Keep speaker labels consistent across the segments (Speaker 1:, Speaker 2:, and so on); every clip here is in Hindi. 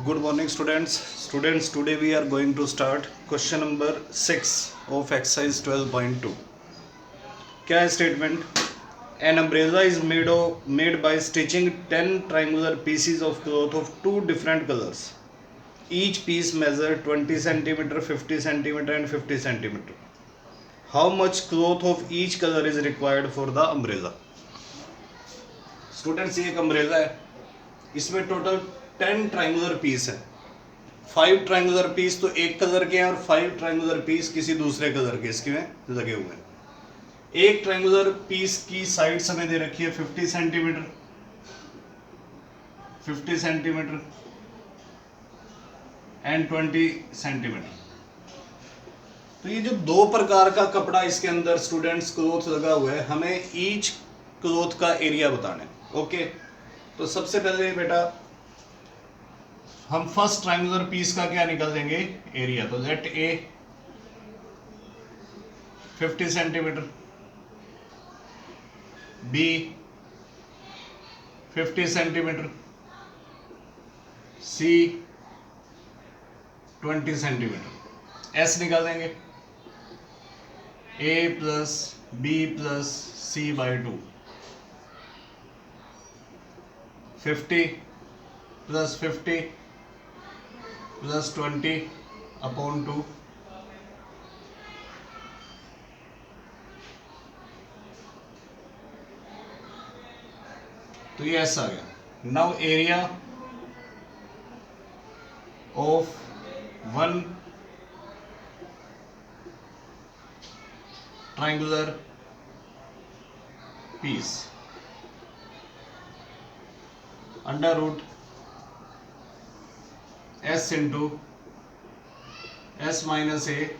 Speaker 1: Good morning, students. Students, today we are going to start question number 6 of exercise 12.2. क्या है statement? An umbrella is made by stitching 10 triangular pieces of cloth of two different colors. Each piece measure 20 centimeter, 50 centimeter and 50 centimeter. How much cloth of each color is required for the umbrella? Students, ये एक umbrella है, इसमें टोटल 10 ट्राइंगुलर पीस है। 5 ट्राइंगुलर पीस तो एक कलर के हैं और 5 ट्राइंगुलर पीस किसी दूसरे कलर के इसके में लगे हुए हैं। एक ट्राइंगुलर पीस की साइड हमें दे रखी है 50 सेंटीमीटर, 50 सेंटीमीटर एंड 20 सेंटीमीटर। तो ये जो दो प्रकार का कपड़ा इसके अंदर स्टूडेंट्स क्लोथ लगा हुआ है, हमें ईच क्लोथ का एरिया बताना है। ओके, तो सबसे पहले बेटा हम फर्स्ट ट्राइंगुलर पीस का क्या निकाल देंगे, एरिया। तो let A 50 centimetre, B 50 centimetre, C 20 centimetre. S निकाल देंगे, A plus B plus C by 2, 50 plus 50 plus 20 upon 2, तो ये ऐसा आ गया। Now area of one triangular piece under root S into S minus A,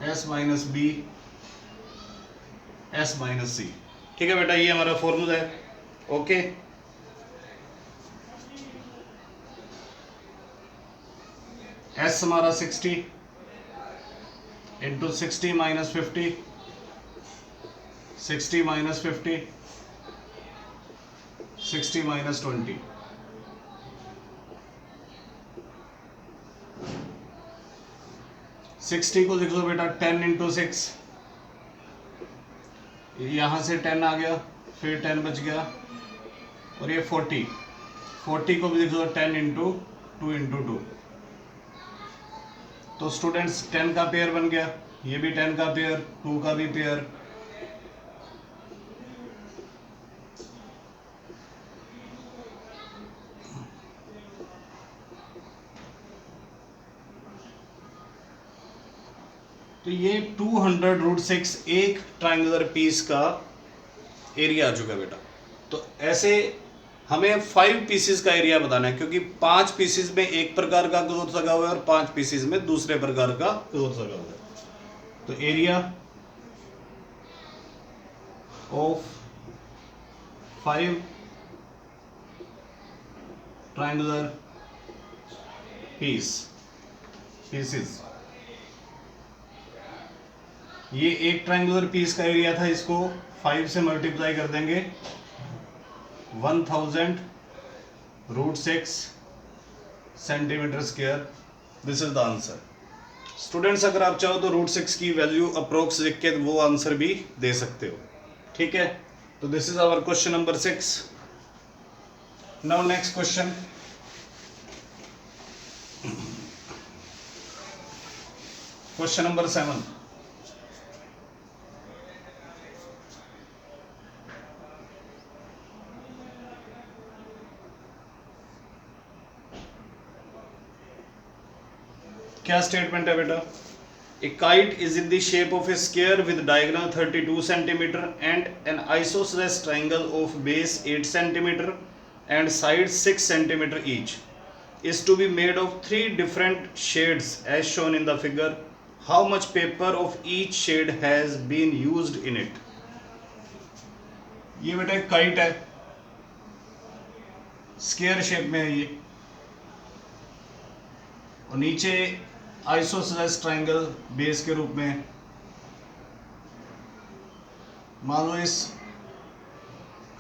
Speaker 1: S minus B, S minus C. ठीक है बेटा, ये हमारा फॉर्मूला है। ओके, एस हमारा 60 into 60 minus 50, 60 minus 50, 60 minus 20, sixty को लिख लो बेटा 10 इंटू 6, यहां से 10 आ गया, फिर 10 बच गया, और ये 40, 40 को भी लिख लो 10 इंटू 2 इंटू 2। तो स्टूडेंट्स 10 का पेयर बन गया, ये भी 10 का पेयर, 2 का भी पेयर। तो ये 200√6 एक ट्राइंगुलर पीस का एरिया आ चुका है बेटा। तो ऐसे हमें 5 पीसेस का एरिया बताना है, क्योंकि 5 पीसेस में एक प्रकार का क्लोथ लगा हुआ है और 5 पीसेस में दूसरे प्रकार का क्लोथ लगा हुआ है। तो एरिया ऑफ 5 ट्राइंगुलर पीसेस, ये एक ट्राइंगुलर पीस का एरिया था, इसको 5 से मल्टीप्लाई कर देंगे, 1000√6 centimetre square. This is the answer. Students, अगर आप चाहो तो √6 की वैल्यू अप्रोक्स लिख के वो आंसर भी दे सकते हो। ठीक है, तो this is our question number 6। Now next question, question number 7। क्या स्टेटमेंट है बेटा? A kite is in the shape of a square with diagonal 32 centimetre and an isosceles triangle of base 8 centimetre and side 6 centimetre each is to be made of 3 different shades as shown in the figure. How much paper of each shade has been used in it? ये बेटा एक काइट है, स्क्वायर शेप में है ये, और नीचे आइसोसेलेस ट्राइंगल बेस के रूप में। मान लो इस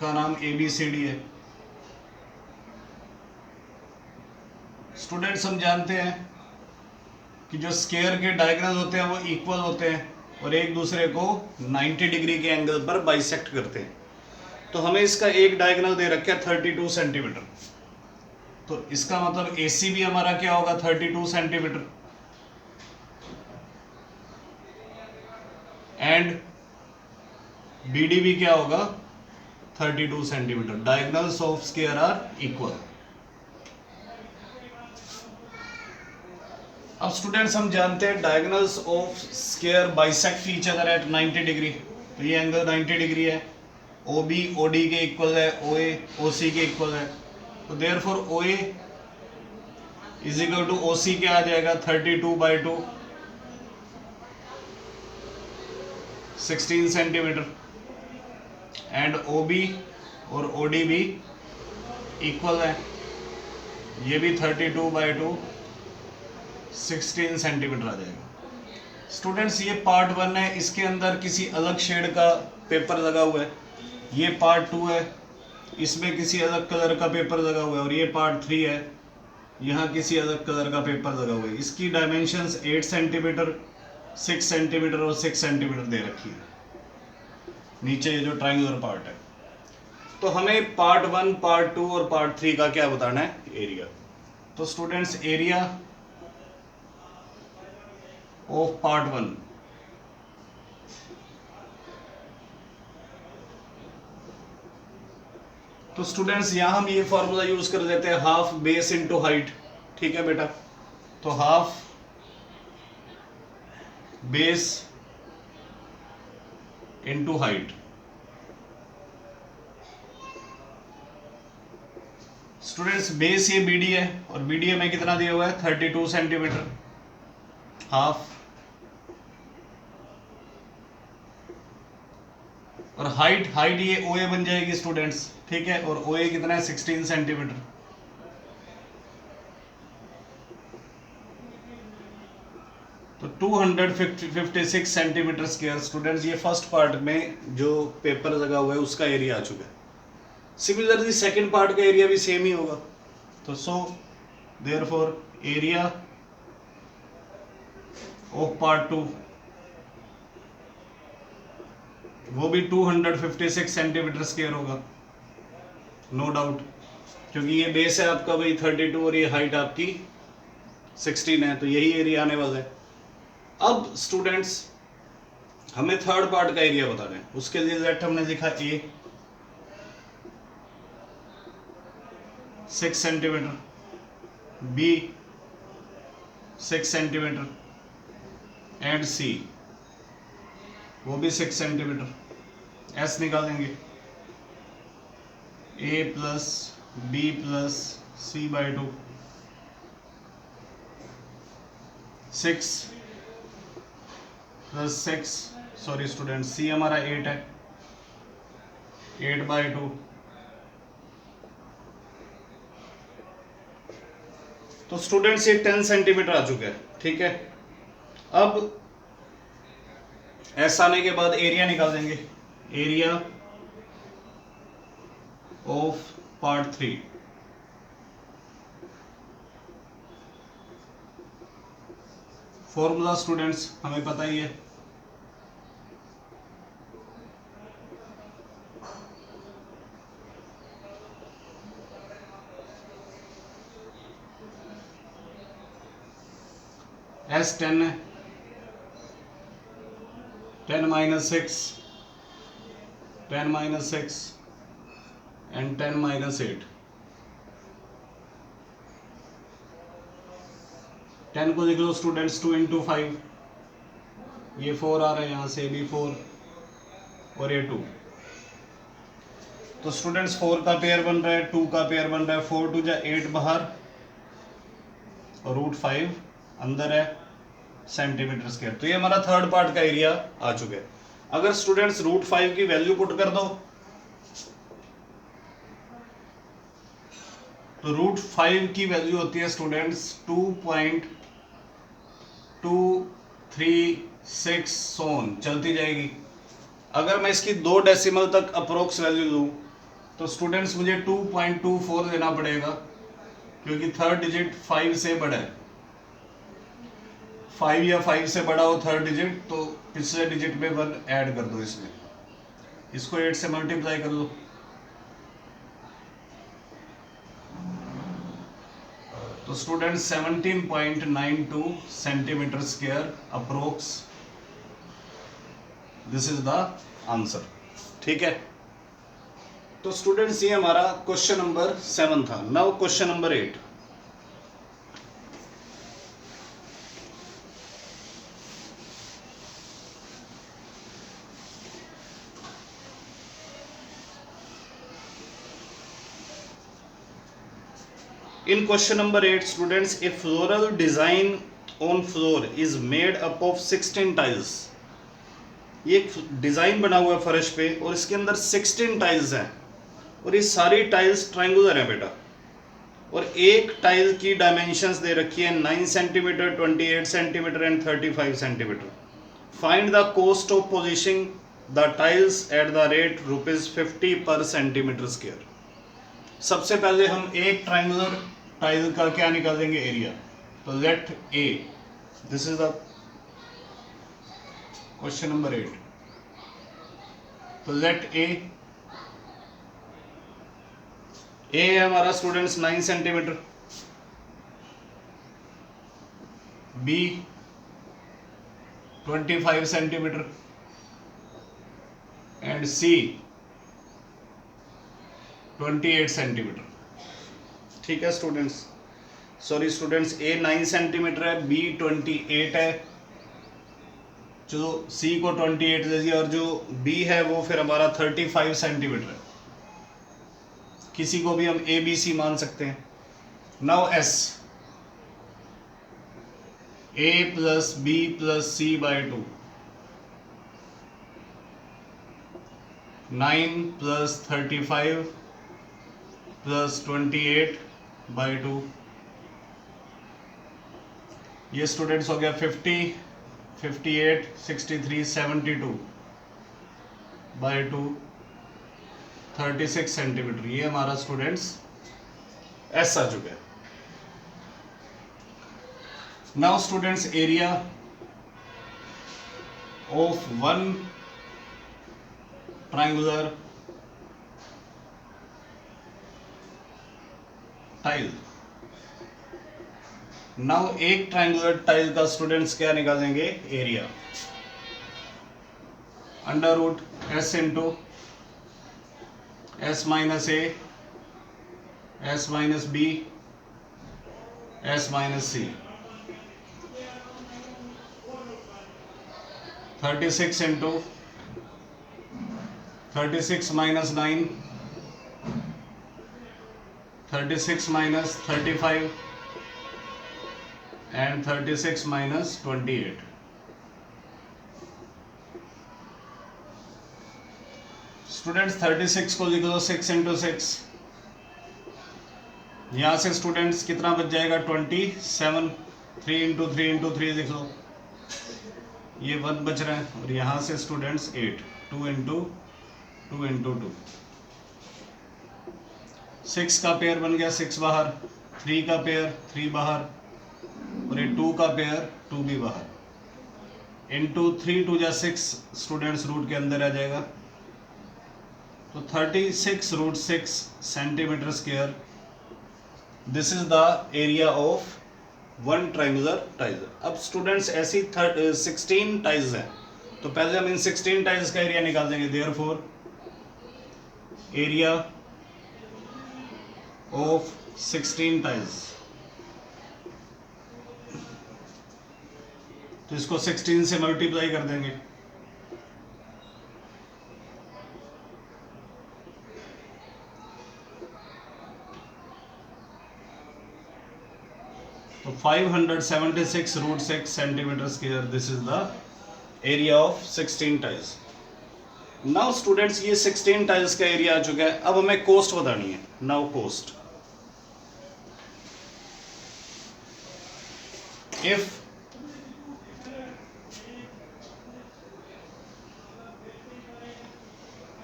Speaker 1: का नाम ABCD है। स्टूडेंट्स हम जानते हैं कि जो स्क्वायर के डायगोनल होते हैं वो इक्वल होते हैं और एक दूसरे को 90 डिग्री के एंगल पर बाइसेक्ट करते हैं। तो हमें इसका एक डायगोनल दे रखा है 32 सेंटीमीटर, तो इसका मतलब AC भी हमारा क्या होगा 32 सेंटीमीटर एंड BD भी क्या होगा 32 centimetre. Diagonals of square are equal. अब स्टूडेंट्स हम जानते हैं diagonals of square bisect each other at 90 degree, तो ये एंगल 90 डिग्री है। OB OD के इक्वल है, OA OC के इक्वल है, तो therefore OA is equal to OC क्या आ जाएगा 32/2 16 सेंटीमीटर एंड OB और OD भी इक्वल है, ये भी 32/2 16 सेंटीमीटर आ जाएगा। स्टूडेंट्स ये पार्ट 1 है, इसके अंदर किसी अलग शेड का पेपर लगा हुआ है। ये पार्ट 2 है, इसमें किसी अलग कलर का पेपर लगा हुआ है, और ये पार्ट 3 है, यहाँ किसी अलग कलर का पेपर लगा हुआ है। इसकी डायमेंशंस 8 सेंटीमीटर 6 सेंटीमीटर और 6 सेंटीमीटर दे रखी है नीचे ये जो ट्रायंगुलर पार्ट है। तो हमें पार्ट 1 पार्ट 2 और पार्ट 3 का क्या बताना है एरिया। तो स्टूडेंट्स एरिया ऑफ पार्ट 1, तो स्टूडेंट्स यहां हम ये फॉर्मूला यूज कर देते हैं हाफ बेस इनटू हाइट। ठीक है बेटा, तो half base into height. Students base ये BD है और BD में कितना दिया हुआ है 32 सेंटीमीटर हाफ, और हाइट ये OA बन जाएगी स्टूडेंट्स। ठीक है, और OA कितना है 16 सेंटीमीटर। तो 256 सेंटीमीटर स्क्वायर। स्टूडेंट्स ये फर्स्ट पार्ट में जो पेपर लगा हुआ है उसका एरिया आ चुका है। सिमिलरली सेकंड पार्ट का एरिया भी सेम ही होगा, तो so therefore area of part 2 वो भी 256 सेंटीमीटर स्क्वायर होगा, नो डाउट, क्योंकि ये बेस है आपका भाई 32 और ये हाइट आपकी 16 है, तो यही एरिया आने वाला है। अब स्टूडेंट्स हमें थर्ड पार्ट का एरिया बताना है। उसके लिए लेट हमने लिखा A 6 centimetre, B 6 centimetre and C वो भी 6 सेंटीमीटर। S निकालेंगे A plus B plus C/2 6 plus 6, sorry student C हमारा 8 है, 8/2। तो स्टूडेंट्स ये 10 सेंटीमीटर आ चुका है। ठीक है, अब ऐसा आने के बाद एरिया निकाल देंगे, area of part 3। Formula students हमें पता ही है, S 10 है, 10 minus 6, 10 minus 6 and 10 minus 8। 10 को लिख लो स्टूडेंट्स 2 into 5, ये 4 आ रहा है, यहाँ से भी 4 और ये 2। तो स्टूडेंट्स 4 का पेयर बन रहा है, 2 का पेयर बन रहा है, 4 2 जा 8 बाहर और √5 अंदर है सेंटीमीटर स्क्वायर। तो ये हमारा थर्ड पार्ट का एरिया आ चुका है। अगर स्टूडेंट्स √5 की वैल्यू पुट कर दो तो √5 की वैल्यू होती है स्टूडेंट्स 2.236 सोन चलती जाएगी। अगर मैं इसकी 2 डेसिमल तक अप्रोक्स वैल्यू लूँ तो स्टूडेंट्स मुझे 2.24 लेना पड़ेगा, क्योंकि थर्ड डिजिट 5 से बड़ा है, 5 या 5 से बड़ा हो थर्ड डिजिट तो पिछले डिजिट में 1 ऐड कर दो, इसमें इसको 8 से मल्टीप्लाई कर लो। तो student 17.92 centimetre square approx, this is the answer. ठीक है, तो स्टूडेंट्स ये हमारा क्वेश्चन नंबर 7 था। Now question number 8। In question number 8 students, a floral design on floor is made up of 16 tiles. ये एक डिजाइन बना हुआ है फर्श पे और इसके अंदर 16 टाइल्स हैं और ये सारी टाइल्स ट्रायंगुलर हैं बेटा, और एक टाइल की डायमेंशंस दे रखी है 9 centimetre, 28 centimetre and 35 centimetre. Find the cost of positioning the tiles at the rate ₹50 पर सेंटीमीटर स्क्वायर। सबसे पहले हम एक ट्रायंगुलर टाइल का क्या निकालेंगे, एरिया। तो let a, this is the question number 8। तो लेट ए है हमारा स्टूडेंट्स 9 सेंटीमीटर, b 25 centimetre and c 28 centimetre. ठीक है students, sorry students, a 9 centimetre है, बी 28 है, जो सी को 28 दे दिया, और जो बी है वो फिर हमारा 35 सेंटीमीटर है। किसी को भी हम ए बी सी मान सकते हैं। Now s, a plus B plus c by 2, 9 plus 35 plus 28 by 2, ये स्टूडेंट्स हो गया 50, 58, 63, 72 बाई 2, 36 सेंटीमीटर। ये हमारा स्टूडेंट्स एस आ चुका है। Now students area of one triangular tile. Now एक ट्रायंगुलर टाइल का स्टूडेंट्स क्या निकालेंगे, area. Under root S into S minus A, S minus B, S minus C, 36 into 36 minus 9, 36 minus 35 and 36 minus 28। Students 36 को लिख लो 6 इंटू 6, यहां से स्टूडेंट्स कितना बच जाएगा 27, 3 इंटू 3 इंटू 3 लिख लो, ये 1 बच रहा है, और यहां से स्टूडेंट्स 8, 2 इंटू 2 इंटू 2, 6 का पेयर बन गया 6 बाहर, 3 का पेयर 3 बाहर, और ये 2 का पेयर 2 भी बाहर, इंटू 3 2 जा 6 स्टूडेंट्स रूट के अंदर आ जाएगा, तो 36 root 6 centimetre square, this is the area of one triangular tile. अब स्टूडेंट्स ऐसी 16 टाइल्स हैं, तो पहले हम इन 16 टाइल्स का एरिया निकाल देंगे। देयरफॉर एरिया ऑफ 16 टाइल्स, तो इसको 16 से मल्टीप्लाई कर देंगे, तो 576 root 6 centimetre square, this is the area of 16 tiles. Now students ये 16 टाइल्स का एरिया आ चुका है, अब हमें कॉस्ट बतानी है। Now cost, if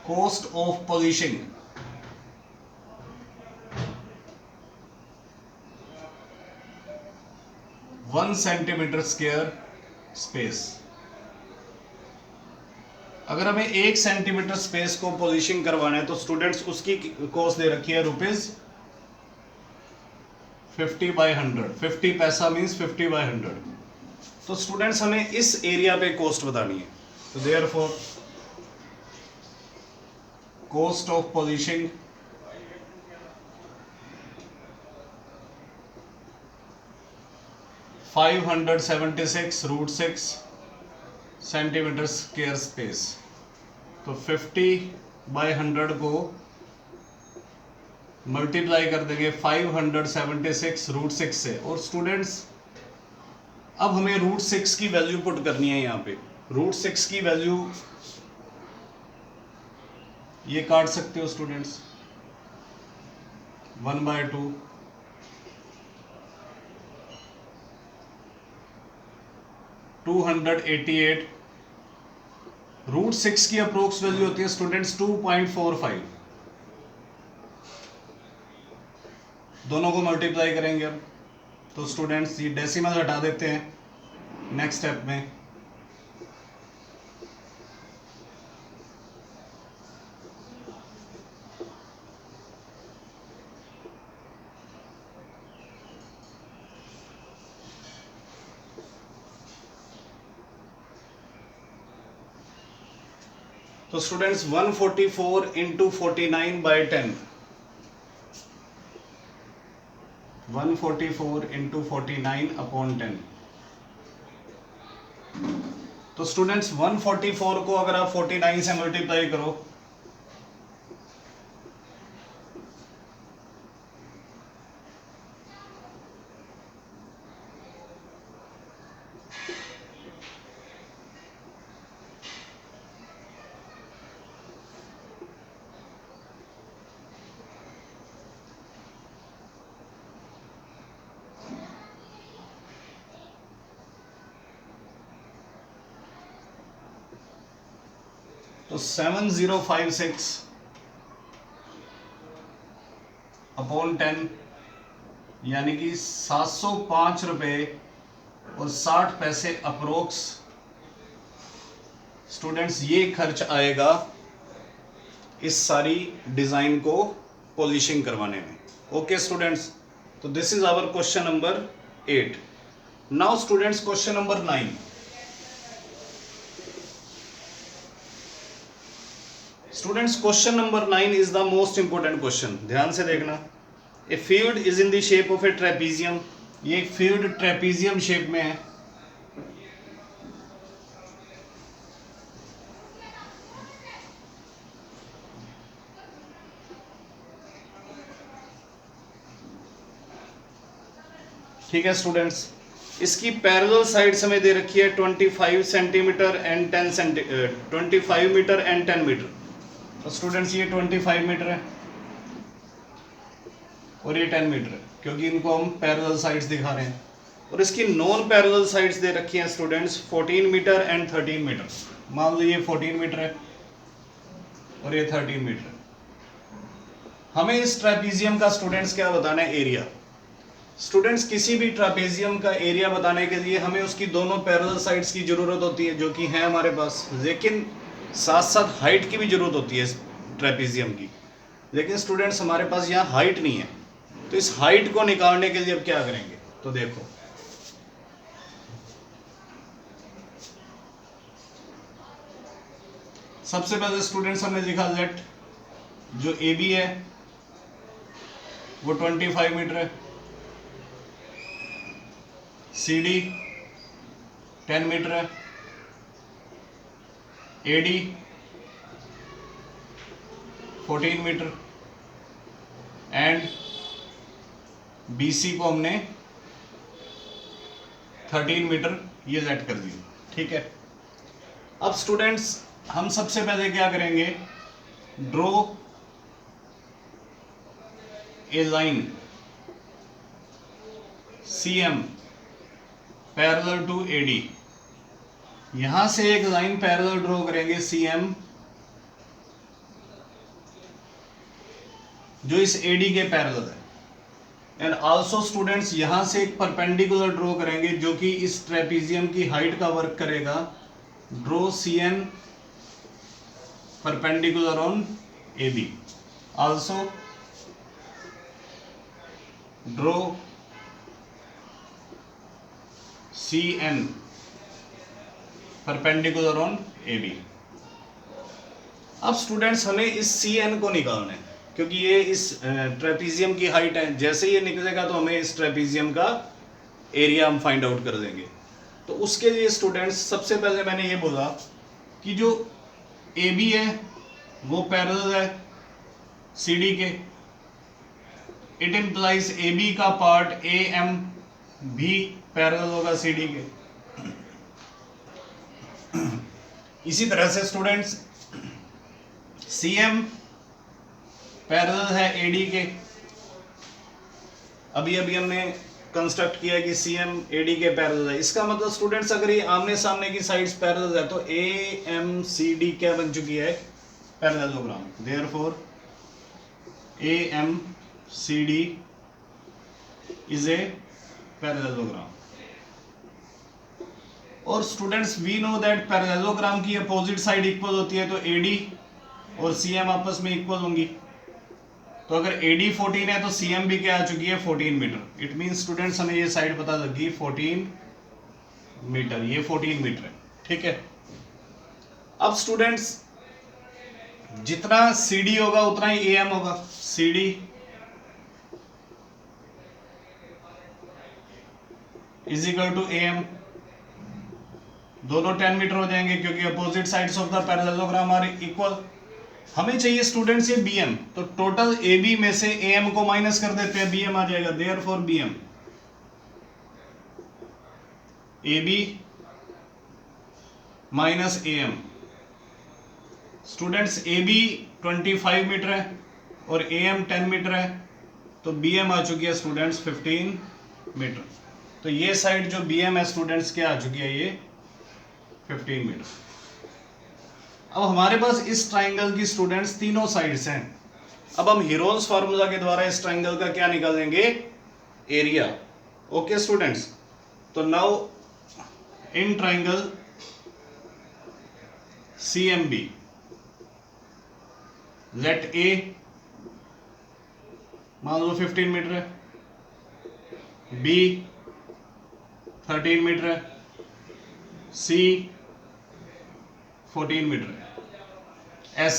Speaker 1: cost of polishing 1 centimetre square space. अगर हमें 1 सेंटीमीटर स्पेस को पॉलिशिंग करवाना है तो स्टूडेंट्स उसकी कॉस्ट दे रखी है ₹50/100। 50 पैसा मीन्स 50/100। तो स्टूडेंट्स हमें इस एरिया पे कॉस्ट बतानी है। तो therefore cost of polishing ₹576 centimetre square space. तो 50/100 को मल्टीप्लाई कर देंगे 576 से। और स्टूडेंट्स अब हमें √6 की वैल्यू पुट करनी है यहाँ पे। √6 की वैल्यू ये काट सकते हो स्टूडेंट्स, 1/2 288। √6 की अप्रोक्स वैल्यू होती है स्टूडेंट्स 2.45। दोनों को मल्टीप्लाई करेंगे अब। तो स्टूडेंट्स ये डेसिमल हटा देते हैं नेक्स्ट स्टेप में। तो स्टूडेंट्स 144 इंटू 49/10, 144 इंटू 49/10। तो स्टूडेंट्स 144 को अगर आप 49 से मल्टीप्लाई करो तो 7056/10 यानी कि 705 रुपये और 60 पैसे अप्रोक्स स्टूडेंट्स ये खर्च आएगा इस सारी डिजाइन को पॉलिशिंग करवाने में। ओके स्टूडेंट्स, तो this is our question number 8। Now students question number 9। Students question number 9 is the most important question. ध्यान से देखना। A field is in the shape of a trapezium. ये एक फील्ड ट्रेपीजियम शेप में है। ठीक है स्टूडेंट्स, इसकी पैरेलल साइड्स हमें दे रखी है 25 centimetre and 25 metre and 10 metre. तो स्टूडेंट्स ये 25 मीटर है और ये 10 मीटर है, क्योंकि इनको हम पैरेलल साइड्स दिखा रहे हैं। और इसकी नॉन पैरेलल साइड्स दे रखी हैं स्टूडेंट्स 14 मीटर एंड 13 मीटर। मान लो ये 14 मीटर है और ये 13 मीटर है। हमें इस ट्रेपीजियम का स्टूडेंट्स क्या बताना है? एरिया। स्टूडेंट्स किसी भी ट्रेपीजियम का एरिया बताने के लिए हमें उसकी दोनों पैरेलल साइड्स की जरूरत होती है, जो कि है हमारे पास, लेकिन साथ साथ हाइट की भी जरूरत होती है इस ट्रेपीजियम की। लेकिन स्टूडेंट्स हमारे पास यहाँ हाइट नहीं है, तो इस हाइट को निकालने के लिए अब क्या करेंगे? तो देखो, सबसे पहले स्टूडेंट्स हमने लिखा लेट जो ए बी है वो 25 मीटर है, सी डी 10 मीटर है, A D 14 metre and B C को हमने 13 मीटर ये सेट कर दिया। ठीक है, अब स्टूडेंट्स हम सबसे पहले क्या करेंगे? Draw a line C M parallel to A D. यहां से एक लाइन पैरेलल ड्रॉ करेंगे सी एम, जो इस एडी के पैरेलल है। एंड आल्सो स्टूडेंट्स यहां से एक परपेंडिकुलर ड्रॉ करेंगे जो कि इस ट्रेपीजियम की हाइट का वर्क करेगा। Draw C N perpendicular on A B. Also draw C N perpendicular on A B. अब स्टूडेंट्स हमें इस सी एन को निकालना है क्योंकि ये इस ट्रेपीजियम की हाइट है। जैसे ये निकलेगा तो हमें इस ट्रेपीजियम का एरिया हम फाइंड आउट कर देंगे। तो उसके लिए स्टूडेंट्स सबसे पहले मैंने ये बोला कि जो ए बी है वो पैरेलल है सी डी के। इट इम्प्लाइज ए बी का पार्ट ए एम भी पैरेलल होगा सी डी के। इसी तरह से स्टूडेंट्स सी एम पैरेलल है ए डी के। अभी हमने कंस्ट्रक्ट किया कि सी एम ए डी के पैरेलल है। इसका मतलब स्टूडेंट्स अगर ये आमने सामने की साइड्स पैरेलल है तो ए एम सी डी क्या बन चुकी है, parallelogram. Therefore A M C D is a parallelogram. और students we know that parallelogram की अपोजिट साइड इक्वल होती है, तो एडी और सीएम आपस में इक्वल होंगी। तो अगर AD 14 है तो CM भी क्या आ चुकी है 14 मीटर। इट मीन स्टूडेंट्स हमें ये साइड पता लगी 14 मीटर, ये 14 मीटर है, ठीक है। अब स्टूडेंट्स जितना CD होगा उतना ही AM होगा। CD is equal to AM, दोनों 10 मीटर हो जाएंगे क्योंकि opposite sides of the parallelogram are equal. हमें चाहिए स्टूडेंट्स ये BM, तो टोटल AB में से AM को माइनस कर देते हैं, BM आ जाएगा। Therefore BM AB minus AM। Students AB 25 metre है और AM 10 मीटर है, तो BM आ चुकी है स्टूडेंट्स 15 मीटर। तो ये साइड जो BM है स्टूडेंट्स क्या आ चुकी है, ये 15 मीटर। अब हमारे पास इस ट्राइंगल की स्टूडेंट्स तीनों साइड्स हैं। अब हम हीरोन्स फार्मूला के द्वारा इस ट्राइंगल का क्या निकालेंगे, एरिया। ओके स्टूडेंट्स, तो now in triangle CMB let A मान लो 15 मीटर है, B 13 मीटर है, C 14 मीटर है। S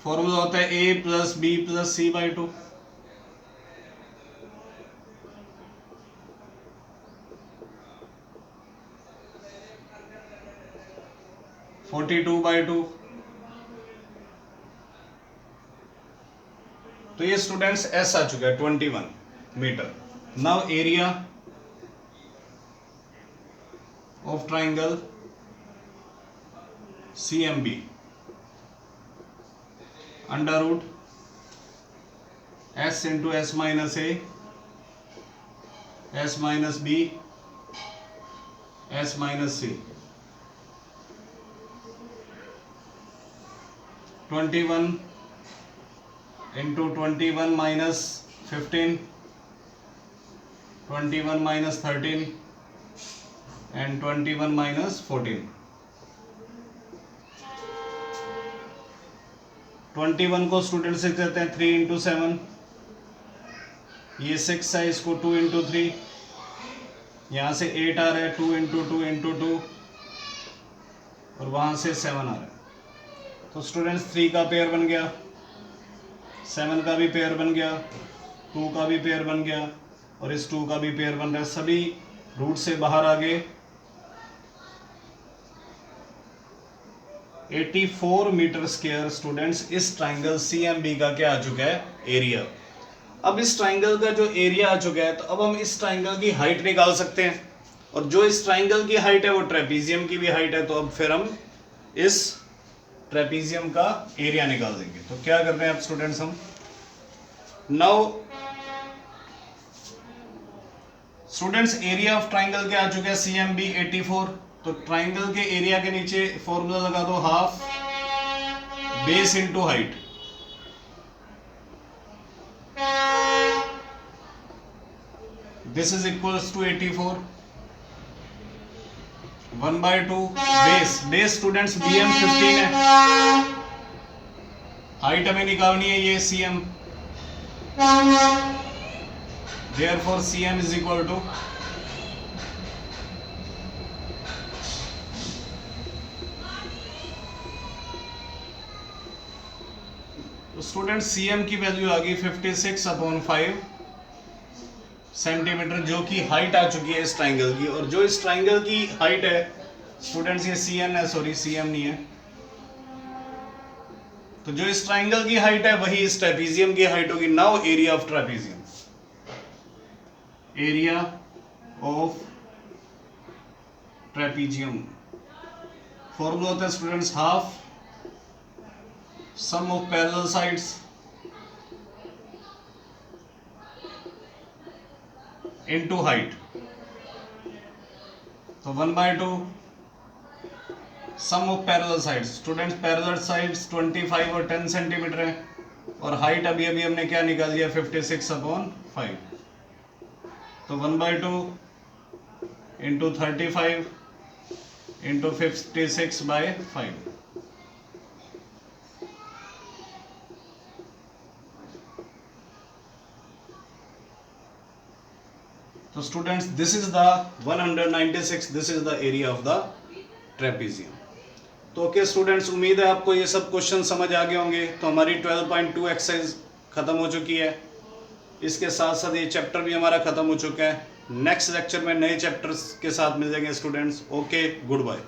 Speaker 1: फॉर्मूला होता है A plus B plus C by 2। By 2। तो ये स्टूडेंट्स S आ चुका है 21 metre. Now area of triangle CMB under root S into S minus A, S minus B, S minus C। 21 into 21 minus 15, 21 minus 13 and 21 minus 14। 21 को स्टूडेंट से कहते हैं 3 इंटू 7, ये 6 है, इसको 2 इंटू 3, यहाँ से 8 आ रहा है, 2 इंटू 2 इंटू 2, और वहाँ से 7 आ रहा है। तो स्टूडेंट्स 3 का पेयर बन गया, 7 का भी पेयर बन गया, 2 का भी पेयर बन गया, और इस 2 का भी पेयर बन रहा है। सभी रूट से बाहर आ गए। 84 मीटर स्क्वायर स्टूडेंट्स इस ट्राइंगल CMB का क्या आ चुका है, एरिया। अब इस ट्राइंगल का जो एरिया आ चुका है, तो अब हम इस ट्राइंगल की हाइट निकाल सकते हैं, और जो इस ट्राइंगल की हाइट है वो ट्रेपीजियम की भी हाइट है। तो अब फिर हम इस ट्रेपीजियम का एरिया निकाल देंगे। तो क्या कर रहे हैं अब स्टूडेंट्स हम, now students area of triangle क्या आ चुका है, CMB 84। तो ट्राइंगल के एरिया के नीचे फॉर्मूला लगा दो, half base into height. This is equals to 84। 1/2 base, base students BM 15 है, हाइट हमें निकालनी है ये CM, therefore CM is equal to तो स्टूडेंट CM की वैल्यू आ गई 56/5 सेंटीमीटर, जो कि हाइट आ चुकी है इस ट्राइंगल की। और जो इस ट्राइंगल की हाइट है स्टूडेंट्स ये CN है, सॉरी CM नहीं है। तो जो इस ट्राइंगल की हाइट है वही इस ट्रेपीजियम की हाइट होगी। Now area of trapezium, area of trapezium formula होता है students half sum of parallel sides into height. तो 1/2 sum of parallel sides, students parallel sides 25 और 10 सेंटीमीटर है, और हाइट अभी हमने क्या निकाल दिया 56/5। तो 1/2 इंटू 35 इंटू 56/5। तो students this is the 196, this is the area of the trapezium. तो ओके स्टूडेंट्स, उम्मीद है आपको ये सब क्वेश्चन समझ आ गए होंगे। तो हमारी 12.2 एक्सरसाइज खत्म हो चुकी है, इसके साथ साथ ये चैप्टर भी हमारा खत्म हो चुका है। नेक्स्ट लेक्चर में नए चैप्टर्स के साथ मिल जाएंगे स्टूडेंट्स। Okay, good bye.